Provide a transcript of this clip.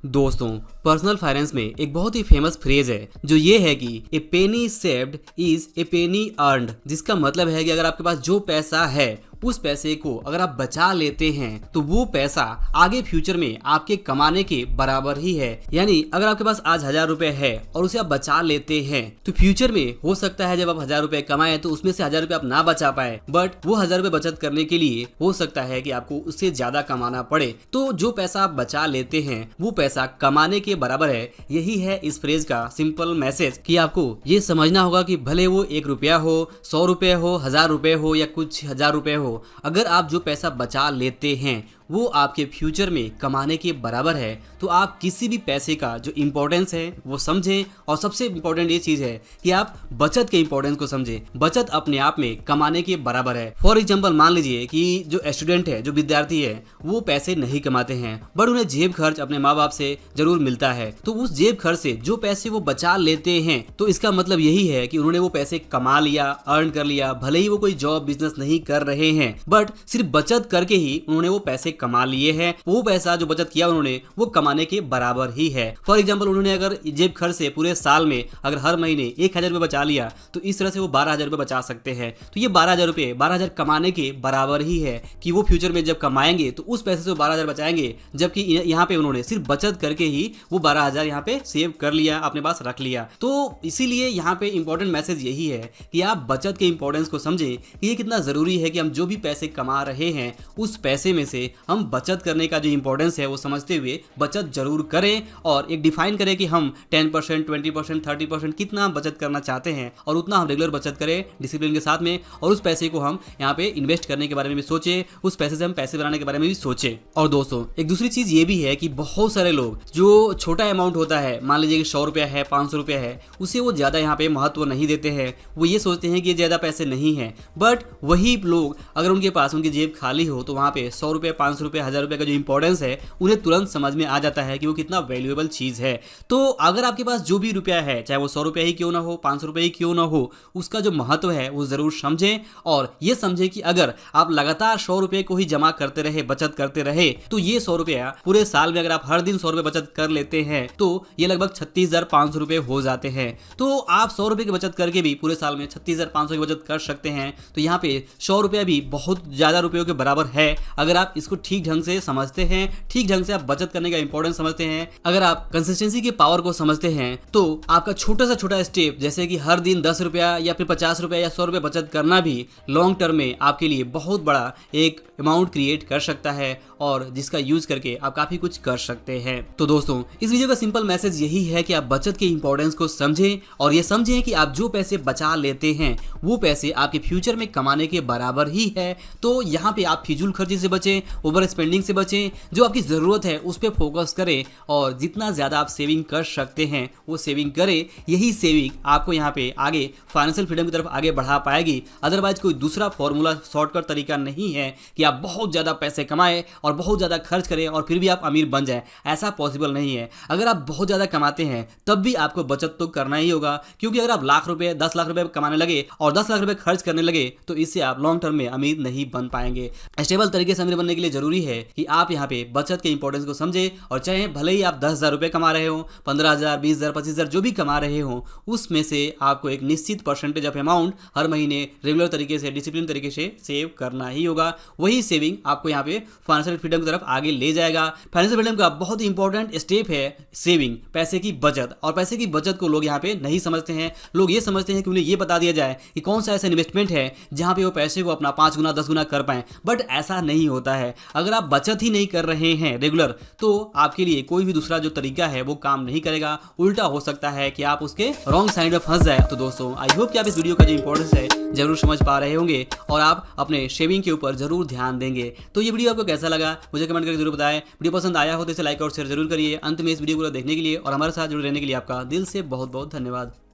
दोस्तों, personal finance में एक बहुत ही फेमस फ्रेज है जो ये है कि a penny saved is a penny earned, जिसका मतलब है कि अगर आपके पास जो पैसा है उस पैसे को अगर आप बचा लेते हैं तो वो पैसा आगे फ्यूचर में आपके कमाने के बराबर ही है। यानी अगर आपके पास आज 1000 रुपए है और उसे आप बचा लेते हैं तो फ्यूचर में हो सकता है जब आप 1000 रुपए कमाएं तो उसमें से 1000 रुपए आप ना बचा पाए, बट वो 1000 रुपए बचत करने के लिए हो सकता है कि आपको उससे ज्यादा कमाना पड़े। तो जो पैसा आप बचा लेते हैं वो पैसा कमाने के बराबर है। यही है इस फ्रेज का सिंपल मैसेज कि आपको ये समझना होगा कि भले वो 1 रुपया हो, 100 रुपए हो, 1000 रुपए हो या कुछ 1000 रुपए हो, अगर आप जो पैसा बचा लेते हैं वो आपके फ्यूचर में कमाने के बराबर है तो आप किसी भी पैसे का जो इम्पोर्टेंस है वो समझें। और सबसे इम्पोर्टेंट ये चीज है कि आप बचत के इम्पोर्टेंस को समझें। बचत अपने आप में कमाने के बराबर है। फॉर एग्जाम्पल मान लीजिए कि जो स्टूडेंट है, जो विद्यार्थी है, वो पैसे नहीं कमाते हैं बट उन्हें जेब खर्च अपने माँ बाप से जरूर मिलता है, तो उस जेब खर्च से जो पैसे वो बचा लेते हैं तो इसका मतलब यही है कि उन्होंने वो पैसे कमा लिया, अर्न कर लिया। भले ही वो कोई जॉब बिजनेस नहीं कर रहे हैं बट सिर्फ बचत करके ही उन्होंने वो पैसे कमा लिए हैं। वो पैसा जो बचत किया उन्होंने वो कमाने के बराबर ही है। फॉर एग्जांपल उन्होंने अगर जेब खर्च से पूरे साल में अगर हर महीने 1000 रुपए बचा लिया तो इस तरह से वो 12000 रुपए बचा सकते हैं। तो ये 12000 रुपए 12000 कमाने के बराबर ही है कि वो फ्यूचर में जब कमाएंगे तो उस पैसे से 12000 बचाएंगे, जबकि यहाँ पे उन्होंने सिर्फ बचत करके ही वो 12000 यहाँ पे सेव कर लिया, अपने पास रख लिया। तो इसीलिए यहाँ पे इंपॉर्टेंट मैसेज यही है कि आप बचत के इंपॉर्टेंस को समझें कि ये कितना जरूरी है कि हम जो भी पैसे कमा रहे हैं उस पैसे में से हम बचत करने का जो इंपॉर्टेंस है वो समझते हुए बचत जरूर करें और एक डिफाइन करें कि हम 10%, 20%, 30% कितना बचत करना चाहते हैं और उतना हम रेगुलर बचत करें डिसिप्लिन के साथ में। और उस पैसे को हम यहाँ पे इन्वेस्ट करने के बारे में भी सोचें, उस पैसे से हम पैसे बनाने के बारे में भी सोचें। और दोस्तों, एक दूसरी चीज ये भी है कि बहुत सारे लोग जो छोटा अमाउंट होता है, मान लीजिए कि 100 रुपया है, 500 रुपया है, उसे वो ज्यादा यहाँ पे महत्व नहीं देते हैं। वो ये सोचते हैं कि ये ज्यादा पैसे नहीं है, बट वही लोग अगर उनके पास उनकी जेब खाली हो तो वहाँ पे 100 रुपये, 500 रुपये, 1000 रुपये का जो इंपॉर्टेंस है उन्हें तुरंत समझ में आ जाता है कि वो कितना वैल्यूएबल चीज है। तो अगर आपके पास जो भी रुपया है, चाहे वो 100 रुपया ही क्यों ना हो, 500 रुपये ही क्यों ना हो, उसका जो महत्व है वो जरूर समझें। और ये समझें कि अगर आप लगातार 100 रुपये को ही जमा करते रहे, बचत करते रहे, तो ये 100 रुपया पूरे साल में अगर आप हर दिन 100 रुपये बचत कर लेते हैं तो ये लगभग 36,500 रुपये हो जाते हैं। तो आप 100 रुपये की बचत करके भी पूरे साल में 36,500 की बचत कर सकते हैं। तो यहाँ पे 100 रुपया भी बहुत ज्यादा रुपयों के बराबर है अगर आप इसको ठीक ढंग से समझते हैं, ठीक ढंग से आप बचत करने का इंपॉर्टेंस समझते हैं। अगर आप कंसिस्टेंसी की पावर को समझते हैं तो आपका छोटा से छोटा स्टेप, जैसे कि हर दिन 10 रुपया या फिर 50 रुपया या 100 रुपया बचत करना भी लॉन्ग टर्म में आपके लिए बहुत बड़ा एक अमाउंट क्रिएट कर सकता है और जिसका यूज करके आप काफी कुछ कर सकते हैं। तो दोस्तों, इस वीडियो का सिंपल मैसेज यही है कि आप बचत के इंपॉर्टेंस को समझें और ये समझें कि आप जो पैसे बचा लेते हैं वो पैसे आपके फ्यूचर में कमाने के बराबर ही है। तो यहाँ पे आप फिजूल खर्ची से बचें, ओवर स्पेंडिंग से बचें, जो आपकी जरूरत है उस पर फोकस करें और जितना ज्यादा आप सेविंग कर सकते हैं वो सेविंग करें। यही सेविंग आपको यहाँ पे आगे फाइनेंशियल फ्रीडम की तरफ आगे बढ़ा पाएगी। अदरवाइज कोई दूसरा फॉर्मूला, शॉर्टकट तरीका नहीं है कि आप बहुत ज्यादा पैसे कमाएं और बहुत ज्यादा खर्च करें और फिर भी आप अमीर बन जाएं। ऐसा पॉसिबल नहीं है। अगर आप बहुत ज्यादा कमाते हैं तब भी आपको बचत तो करना ही होगा, क्योंकि अगर आप लाख रुपए, 10 लाख रुपए कमाने लगे और 10 लाख रुपए खर्च करने लगे तो इससे आप लॉन्ग टर्म में अमीर नहीं बन पाएंगे। स्टेबल तरीके से अमीर बनने के लिए जरूरी है कि आप यहाँ पे बचत के इंपॉर्टेंस को समझें और चाहे भले ही आप 10,000 रुपए कमा रहे हो, 15,000, 20,000, 25,000 जो भी कमा रहे हो, उसमें से आपको एक निश्चित परसेंटेज ऑफ अमाउंट हर महीने रेगुलर तरीके से, डिसिप्लिन तरीके से सेव करना ही होगा। वही सेविंग आपको यहाँ पे फाइनेंशियल फ्रीडम की तरफ आगे ले जाएगा। फाइनेंशियल फ्रीडम का बहुत ही इंपॉर्टेंट स्टेप है सेविंग, पैसे की बचत। और पैसे की बचत को लोग यहाँ पे नहीं समझते हैं। लोग ये समझते हैं कि उन्हें ये बता दिया जाए कि कौन सा ऐसा इन्वेस्टमेंट है जहाँ पे वो पैसे को अपना 5 गुना 10 गुना कर पाए, बट ऐसा नहीं होता है। अगर आप बचत ही नहीं कर रहे हैं रेगुलर तो आपके लिए कोई भी दूसरा जो तरीका है वो काम नहीं करेगा। उल्टा हो सकता है कि आप उसके रॉन्ग साइड में फंस जाए। तो दोस्तों, आई होप कि आप इस वीडियो का जो इंपॉर्टेंस है जरूर समझ पा रहे होंगे और आप अपने शेविंग के ऊपर जरूर ध्यान देंगे। तो ये वीडियो आपको कैसा लगा मुझे कमेंट करके जरूर बताएं। वीडियो पसंद आया हो तो इसे लाइक और शेयर जरूर करिए। अंत में इस वीडियो को देखने के लिए और हमारे साथ जुड़े रहने के लिए आपका दिल से बहुत बहुत धन्यवाद।